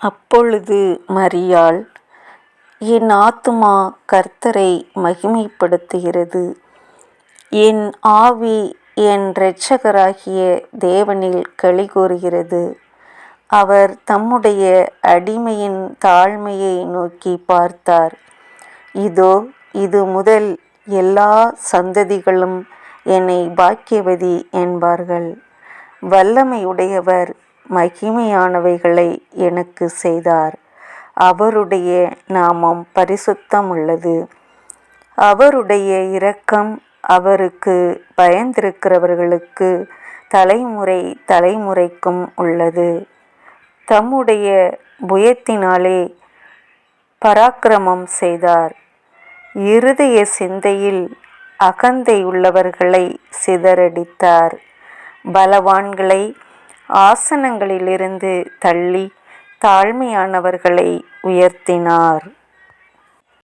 அப்பொழுது மரியாள், என் ஆத்துமா கர்த்தரை மகிமைப்படுத்துகிறது, என் ஆவி என் இரட்சகராகிய தேவனில் களிகூருகிறது. அவர் தம்முடைய அடிமையின் தாழ்மையை நோக்கி பார்த்தார். இதோ, இது முதல் எல்லா சந்ததிகளும் என்னை பாக்கியவதி என்பார்கள். வல்லமையுடையவர் மகிமையானவைகளை எனக்கு செய்தார். அவருடைய நாமம் பரிசுத்தமுள்ளது. அவருடைய இரக்கம் அவருக்கு பயந்திருக்கிறவர்களுக்கு தலைமுறை தலைமுறைக்கும் உள்ளது. தம்முடைய புயத்தினாலே பராக்கிரமம் செய்தார். இருதய சிந்தையில் அகந்தையுள்ளவர்களை சிதறடித்தார். பலவான்களை ஆசனங்களிலிருந்து தள்ளி தாழ்மையானவர்களை உயர்த்தினார்.